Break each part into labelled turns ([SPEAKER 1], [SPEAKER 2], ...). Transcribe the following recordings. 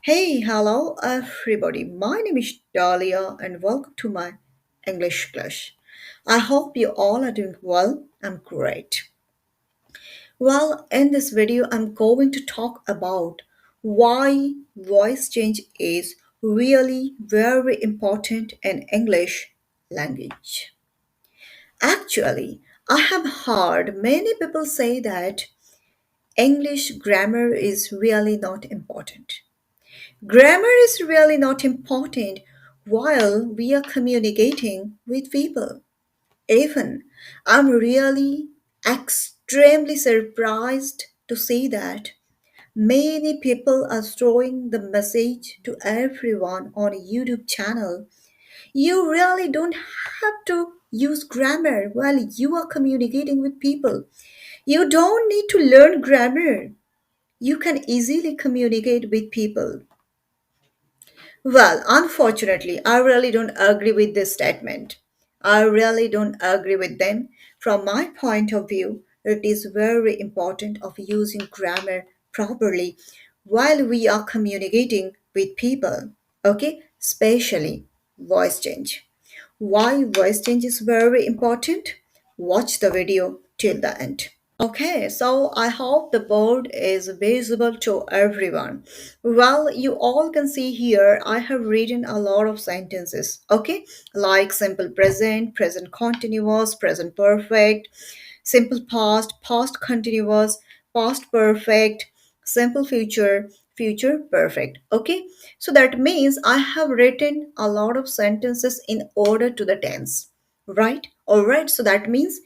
[SPEAKER 1] Hey, hello everybody. My name is Dahlia and welcome to my English class. I hope you all are doing well. I'm great. Well, in this video, I'm going to talk about why voice change is really very important in English language. Actually, I have heard many people say that English grammar is really not important. Grammar is really not important while we are communicating with people. Even I'm really extremely surprised to see that many people are throwing the message to everyone on a YouTube channel. You really don't have to use grammar while you are communicating with people. You don't need to learn grammar. You can easily communicate with people. Well, unfortunately, I really don't agree with this statement. I really don't agree with them. From my point of view, it is very important of using grammar properly while we are communicating with people. Okay, especially voice change. Why voice change is very important? Watch the video till the end. Okay, so I hope the board is visible to everyone. Well, you all can see here, I have written a lot of sentences, okay? Like simple present, present continuous, present perfect, simple past, past continuous, past perfect, simple future, future perfect, okay? So that means I have written a lot of sentences in order to the tense, right? All right, so that means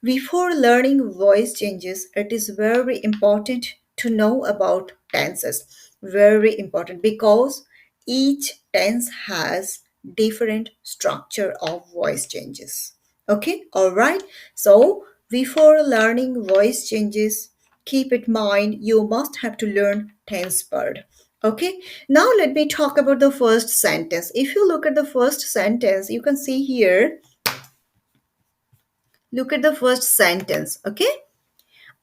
[SPEAKER 1] before learning voice changes, it is very important to know about tenses. Very important because each tense has different structure of voice changes. Okay, all right. So before learning voice changes, keep in mind you must have to learn tense part. Okay, now let me talk about the first sentence. If you look at the first sentence, you can see here, look at the first sentence. Okay,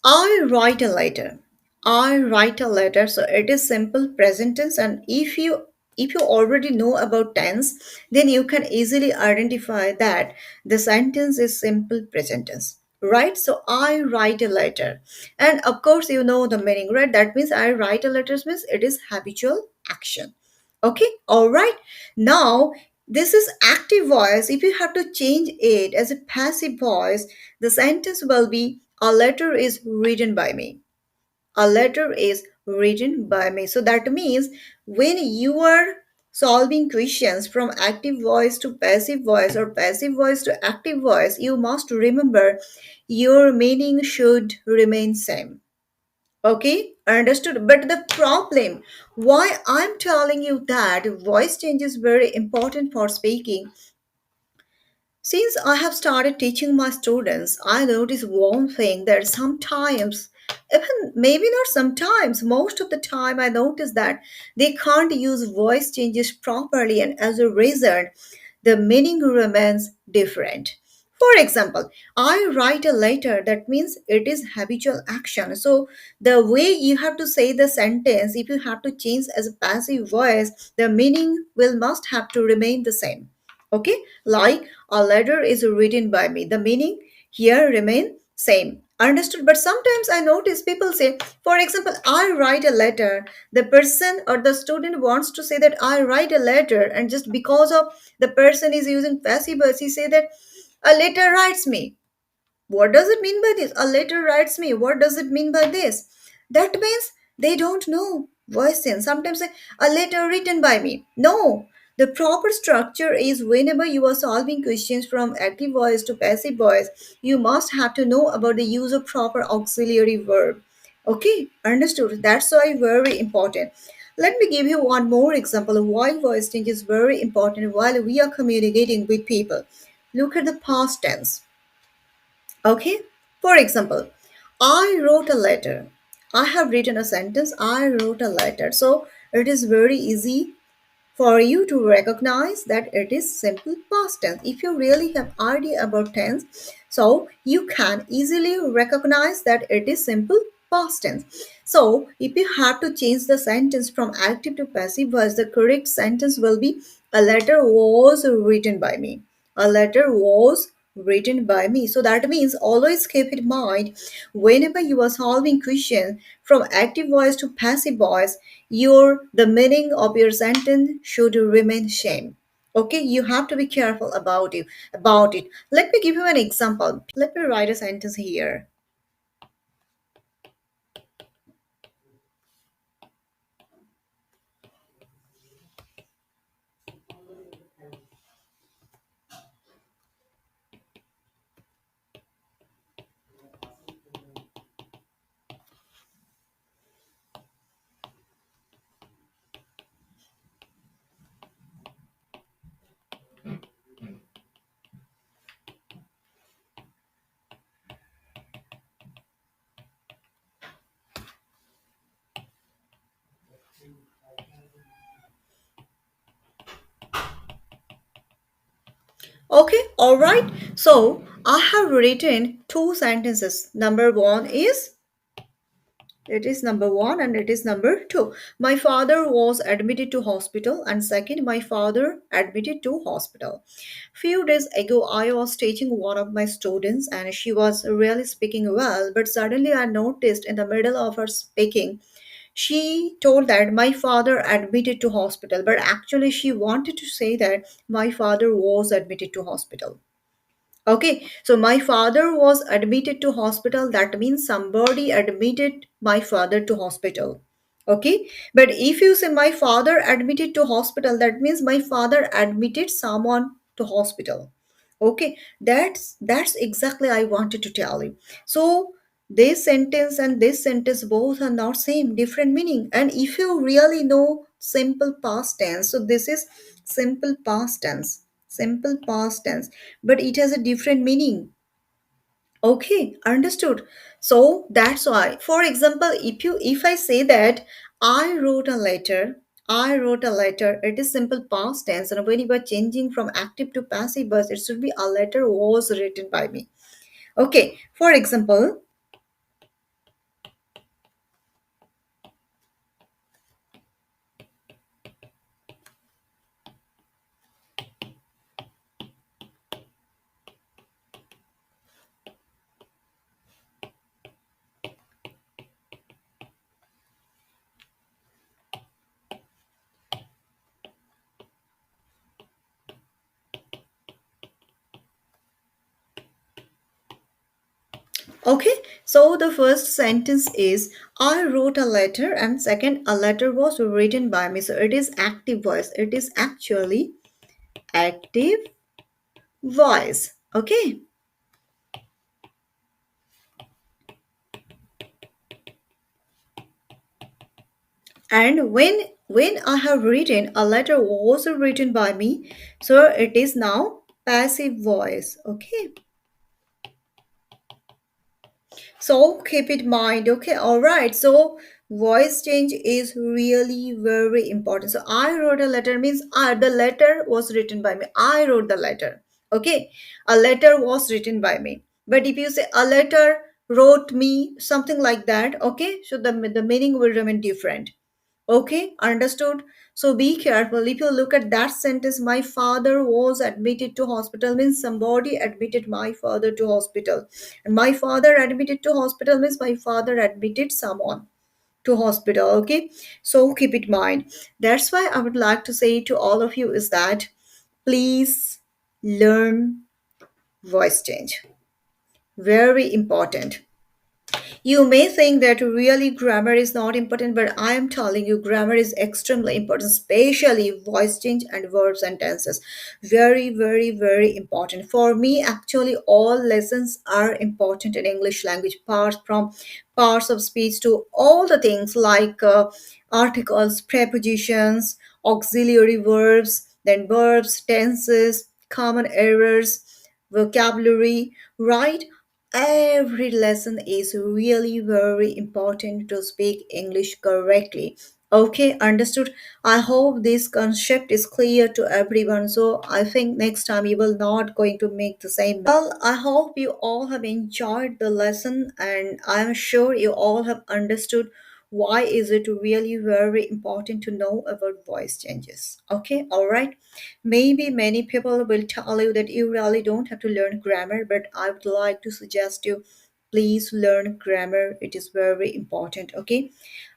[SPEAKER 1] I write a letter. I write a letter. So it is simple present tense, and if you already know about tense, then you can easily identify that the sentence is simple present tense. Right? So I write a letter. And of course you know the meaning, right? That means I write a letter means it is habitual action. Okay, all right. Now, this is active voice. If you have to change it as a passive voice, the sentence will be a letter is written by me. A letter is written by me. So that means when you are solving questions from active voice to passive voice or passive voice to active voice, you must remember your meaning should remain same. Okay, understood. But the problem, why I'm telling you that voice change is very important for speaking. Since I have started teaching my students, I notice one thing that sometimes, even maybe not sometimes, most of the time, I notice that they can't use voice changes properly, and as a result, the meaning remains different. For example, I write a letter, that means it is habitual action. So, the way you have to say the sentence, if you have to change as a passive voice, the meaning will must have to remain the same. Okay, like a letter is written by me, the meaning here remain same. Understood? But sometimes I notice people say, for example, I write a letter. The person or the student wants to say that I write a letter, and just because of the person is using passive voice, he say that a letter writes me. What does it mean by this? A letter writes me. What does it mean by this? That means they don't know voice sense. Sometimes say, a letter written by me. No. The proper structure is whenever you are solving questions from active voice to passive voice, you must have to know about the use of proper auxiliary verb. Okay, understood. That's why very important. Let me give you one more example of why voice change is very important while we are communicating with people. Look at the past tense. Okay, for example, I wrote a letter. I have written a sentence. I wrote a letter. So it is very easy for you to recognize that it is simple past tense. If you really have idea about tense, so you can easily recognize that it is simple past tense. So if you have to change the sentence from active to passive voice, the correct sentence will be a letter was written by me. A letter was written by me. So that means always keep in mind whenever you are solving question from active voice to passive voice, your the meaning of your sentence should remain same. Okay, you have to be careful about it. Let me give you an example. Let me write a sentence here. Okay, all right. So I have written two sentences. Number one is it is number one and it is number two. My father was admitted to hospital, and second, my father admitted to hospital. Few days ago, I was teaching one of my students, and she was really speaking well. But suddenly, I noticed in the middle of her speaking, she told that my father admitted to hospital. But actually, she wanted to say that my father was admitted to hospital. Okay, so my father was admitted to hospital. That means somebody admitted my father to hospital. Okay, but if you say my father admitted to hospital, that means my father admitted someone to hospital. Okay, that's exactly I wanted to tell you. So this sentence and this sentence both are not same, different meaning. And if you really know simple past tense, so this is simple past tense, simple past tense, but it has a different meaning. Okay, understood. So that's why, for example, if I say that I wrote a letter, I wrote a letter, it is simple past tense, and when you are changing from active to passive voice, it should be a letter was written by me. Okay, for example, okay, so the first sentence is I wrote a letter, and second, a letter was written by me. So it is active voice. It is actually active voice. Okay. And when I have written a letter was written by me, so it is now passive voice. Okay. So keep it in mind. Okay, all right. So voice change is really very important. So I wrote a letter means the letter was written by me. I wrote the letter. Okay, a letter was written by me. But if you say a letter wrote me, something like that, okay, so the meaning will remain different. Okay, understood. So be careful. If you look at that sentence, my father was admitted to hospital means somebody admitted my father to hospital. And my father admitted to hospital means my father admitted someone to hospital. Okay, so keep it in mind. That's why I would like to say to all of you is that please learn voice change. Very important. You may think that really grammar is not important, but I am telling you, grammar is extremely important, especially voice change and verb sentences. Very, very, very important. For me, actually, all lessons are important in English language, parts from parts of speech to all the things like articles, prepositions, auxiliary verbs, then verbs, tenses, common errors, vocabulary, right? Every lesson is really very important to speak English correctly. Okay, understood. I hope this concept is clear to everyone. So I think next time you will not going to make the same. Well, I hope you all have enjoyed the lesson and I'm sure you all have understood why is it really very important to know about voice changes. Okay, all right. Maybe many people will tell you that you really don't have to learn grammar, but I would like to suggest you please learn grammar. It is very important. Okay,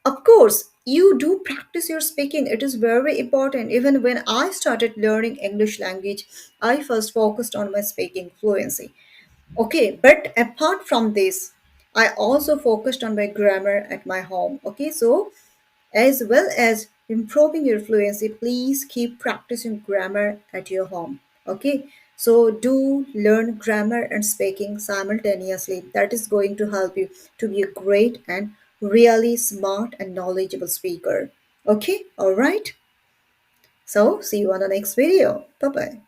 [SPEAKER 1] of course, you do practice your speaking. It is very important. Even when I started learning English language, I first focused on my speaking fluency. Okay, but apart from this, I also focused on my grammar at my home. Okay, so as well as improving your fluency, please keep practicing grammar at your home. Okay, so do learn grammar and speaking simultaneously. That is going to help you to be a great and really smart and knowledgeable speaker. Okay, all right. So see you on the next video. Bye bye.